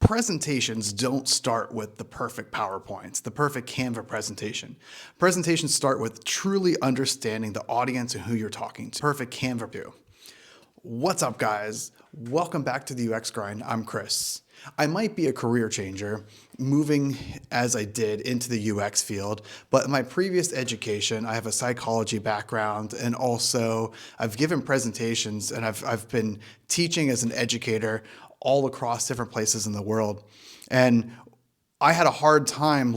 presentations don't start with the perfect PowerPoints, the perfect Canva presentation. Presentations start with truly understanding the audience and who you're talking to. Perfect Canva do. What's up, guys? Welcome back to the UX Grind. I'm Chris. I might be a career changer, moving as I did into the UX field, but in my previous education, I have a psychology background, and also I've given presentations and I've been teaching as an educator all across different places in the world. And I had a hard time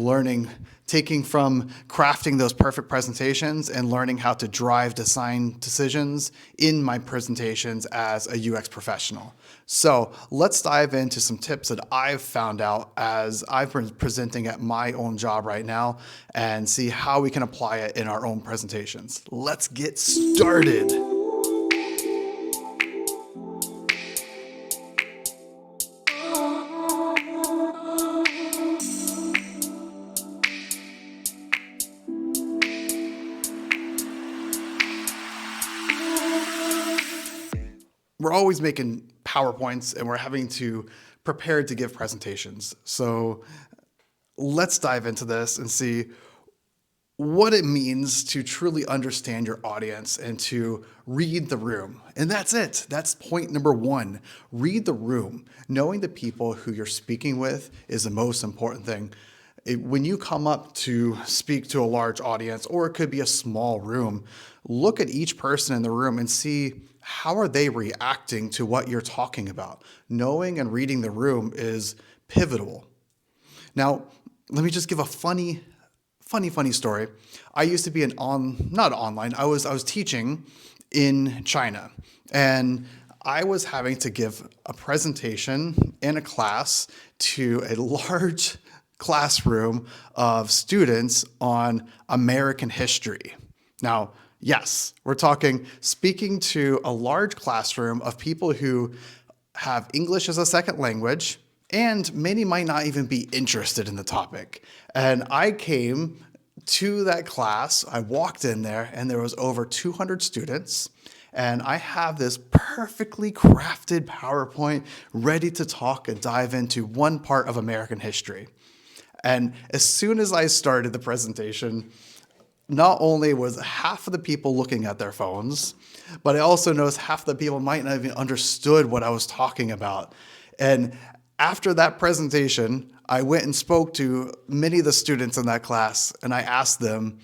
taking from crafting those perfect presentations and learning how to drive design decisions in my presentations as a UX professional. So let's dive into some tips that I've found out as I've been presenting at my own job right now and see how we can apply it in our own presentations. Let's get started. We're always making PowerPoints and we're having to prepare to give presentations. So let's dive into this and see what it means to truly understand your audience and to read the room. And that's it. That's point number one. Read the room. Knowing the people who you're speaking with is the most important thing. When you come up to speak to a large audience, or it could be a small room, look at each person in the room and see how are they reacting to what you're talking about. Knowing and reading the room is pivotal. Now, let me just give a funny story. I used to be I was teaching in China, and I was having to give a presentation in a class to a large classroom of students on American history. Now, yes, we're talking speaking to a large classroom of people who have English as a second language, and many might not even be interested in the topic. And I came to that class, I walked in there, and there was over 200 students, and I have this perfectly crafted PowerPoint ready to talk and dive into one part of American history. And as soon as I started the presentation, not only was half of the people looking at their phones, but I also noticed half the people might not even understood what I was talking about. And after that presentation, I went and spoke to many of the students in that class, and I asked them,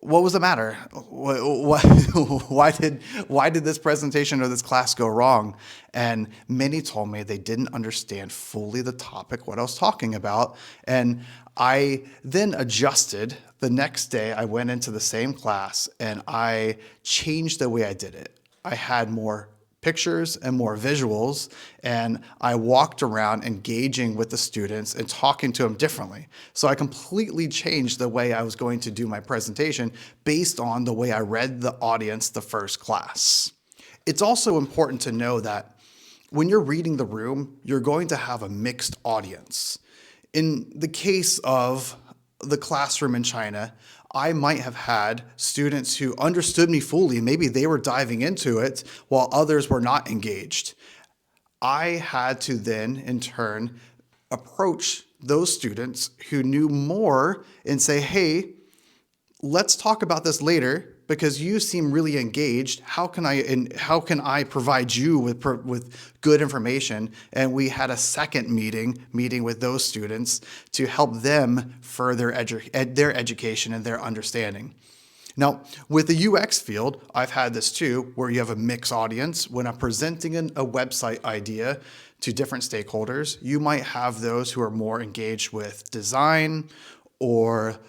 what was the matter? Why did this presentation or this class go wrong? And many told me they didn't understand fully the topic, what I was talking about. And I then adjusted. The next day, I went into the same class and I changed the way I did it. I had more pictures and more visuals, and I walked around engaging with the students and talking to them differently. So I completely changed the way I was going to do my presentation based on the way I read the audience the first class. It's also important to know that when you're reading the room, you're going to have a mixed audience. In the case of the classroom in China, I might have had students who understood me fully. Maybe they were diving into it while others were not engaged. I had to then, in turn, approach those students who knew more and say, hey, let's talk about this later because you seem really engaged. How can I provide you with good information? And we had a second meeting with those students to help them further their education and their understanding. Now, with the UX field, I've had this too, where you have a mixed audience. When I'm presenting a website idea to different stakeholders, you might have those who are more engaged with design or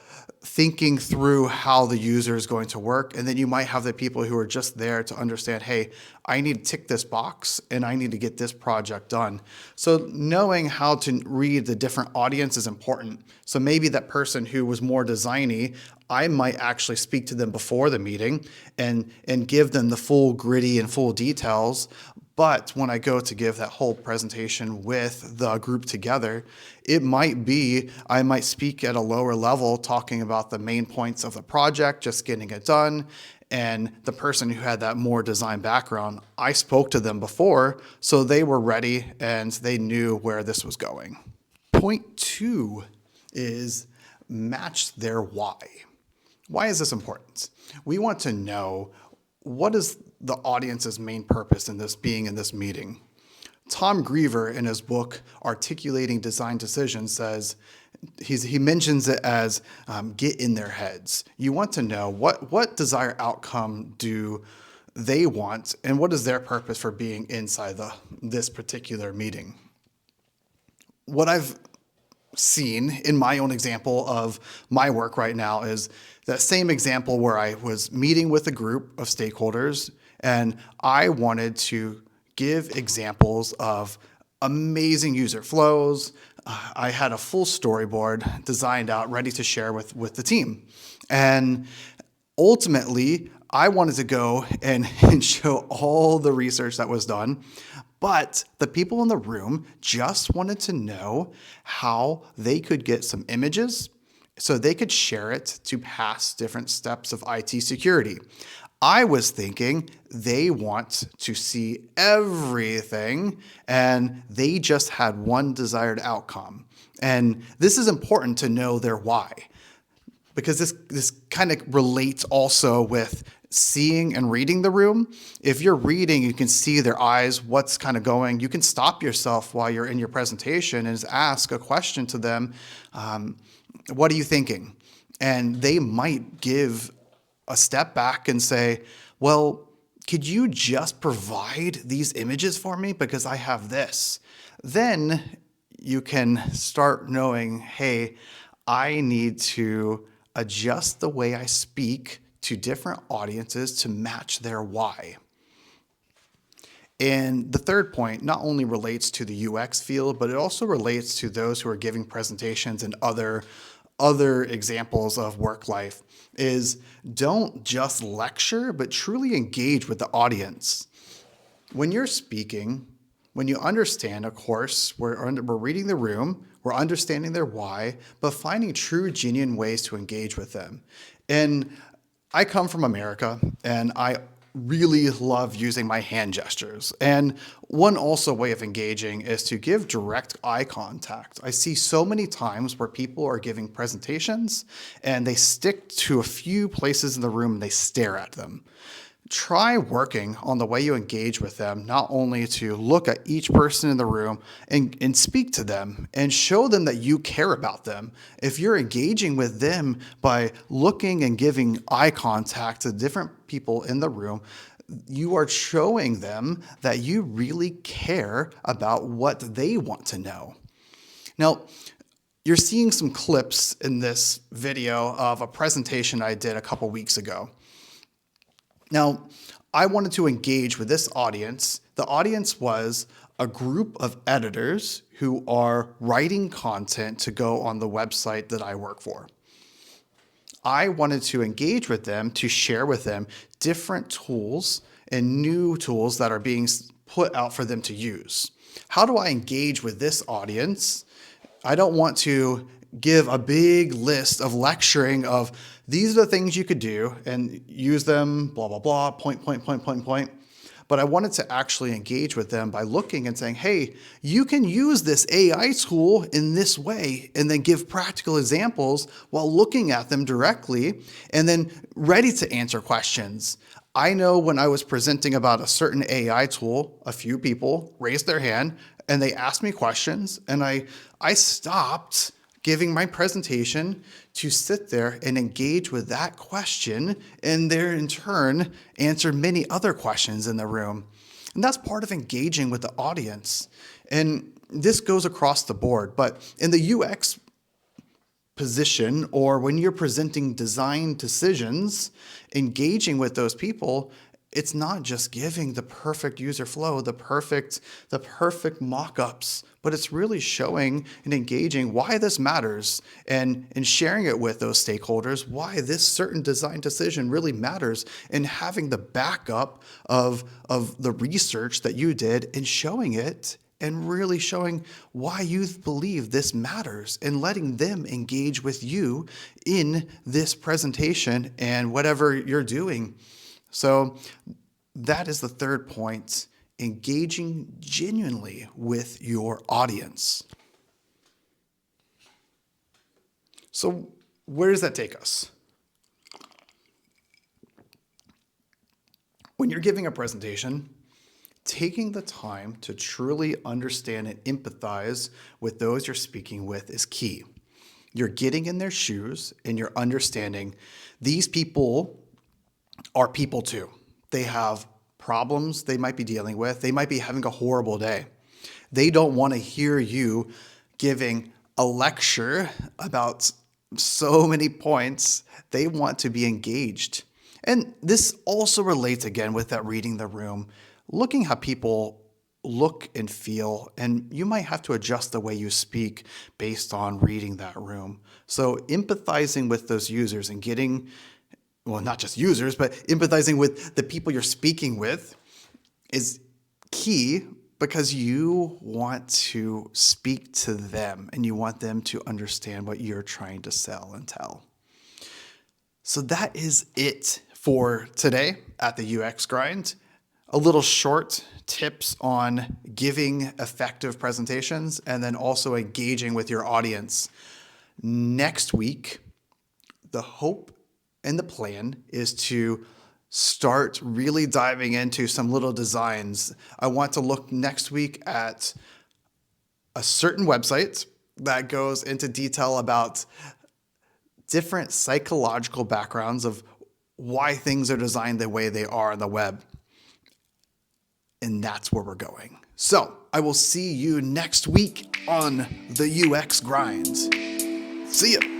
thinking through how the user is going to work. And then you might have the people who are just there to understand, hey, I need to tick this box and I need to get this project done. So knowing how to read the different audience is important. So maybe that person who was more designy, I might actually speak to them before the meeting and give them the full gritty and full details. But when I go to give that whole presentation with the group together, it might be I might speak at a lower level talking about the main points of the project, just getting it done. And the person who had that more design background, I spoke to them before, so they were ready and they knew where this was going. Point 2 is match their why. Why is this important? We want to know, what is the audience's main purpose in this being in this meeting? Tom Griever, in his book Articulating Design Decisions, says, he mentions it as get in their heads. You want to know what desired outcome do they want, and what is their purpose for being inside this particular meeting. What I've seen in my own example of my work right now is that same example where I was meeting with a group of stakeholders and I wanted to give examples of amazing user flows. I had a full storyboard designed out, ready to share with the team. And ultimately, I wanted to go and show all the research that was done, but the people in the room just wanted to know how they could get some images so they could share it to pass different steps of IT security. I was thinking they want to see everything and they just had one desired outcome. And this is important to know their why, because this kind of relates also with seeing and reading the room. If you're reading, you can see their eyes, what's kind of going. You can stop yourself while you're in your presentation and ask a question to them. What are you thinking? And they might give a step back and say, well, could you just provide these images for me because I have this? Then you can start knowing, hey, I need to adjust the way I speak to different audiences to match their why. And the third point not only relates to the UX field, but it also relates to those who are giving presentations and other examples of work life, is don't just lecture, but truly engage with the audience. When you're speaking, when you understand, of course, we're reading the room, we're understanding their why, but finding true, genuine ways to engage with them. And I come from America, and I really love using my hand gestures. And one also way of engaging is to give direct eye contact. I see so many times where people are giving presentations and they stick to a few places in the room and they stare at them. Try working on the way you engage with them, not only to look at each person in the room and speak to them and show them that you care about them. If you're engaging with them by looking and giving eye contact to different people in the room, you are showing them that you really care about what they want to know. Now, you're seeing some clips in this video of a presentation I did a couple weeks ago. Now, I wanted to engage with this audience. The audience was a group of editors who are writing content to go on the website that I work for. I wanted to engage with them, to share with them different tools and new tools that are being put out for them to use. How do I engage with this audience? I don't want to give a big list of lecturing of these are the things you could do and use them, blah, blah, blah, point. But I wanted to actually engage with them by looking and saying, hey, you can use this AI tool in this way, and then give practical examples while looking at them directly and then ready to answer questions. I know when I was presenting about a certain AI tool, a few people raised their hand and they asked me questions, and I stopped giving my presentation to sit there and engage with that question, and there in turn answer many other questions in the room. And that's part of engaging with the audience. And this goes across the board, but in the UX position, or when you're presenting design decisions, engaging with those people, it's not just giving the perfect user flow, the perfect mock-ups, but it's really showing and engaging why this matters and sharing it with those stakeholders, why this certain design decision really matters, and having the backup of the research that you did and showing it and really showing why you believe this matters and letting them engage with you in this presentation and whatever you're doing. So that is the third point, engaging genuinely with your audience. So where does that take us? When you're giving a presentation, taking the time to truly understand and empathize with those you're speaking with is key. You're getting in their shoes and you're understanding these people are people too. They have problems they might be dealing with. They might be having a horrible day. They don't want to hear you giving a lecture about so many points. They want to be engaged. And this also relates again with that reading the room, looking how people look and feel, and you might have to adjust the way you speak based on reading that room. So empathizing with those users and getting, well, not just users, but empathizing with the people you're speaking with is key because you want to speak to them and you want them to understand what you're trying to sell and tell. So that is it for today at the UX Grind. A little short tips on giving effective presentations and then also engaging with your audience. Next week, the hope and the plan is to start really diving into some little designs. I want to look next week at a certain website that goes into detail about different psychological backgrounds of why things are designed the way they are on the web. And that's where we're going. So I will see you next week on the UX Grind. See ya.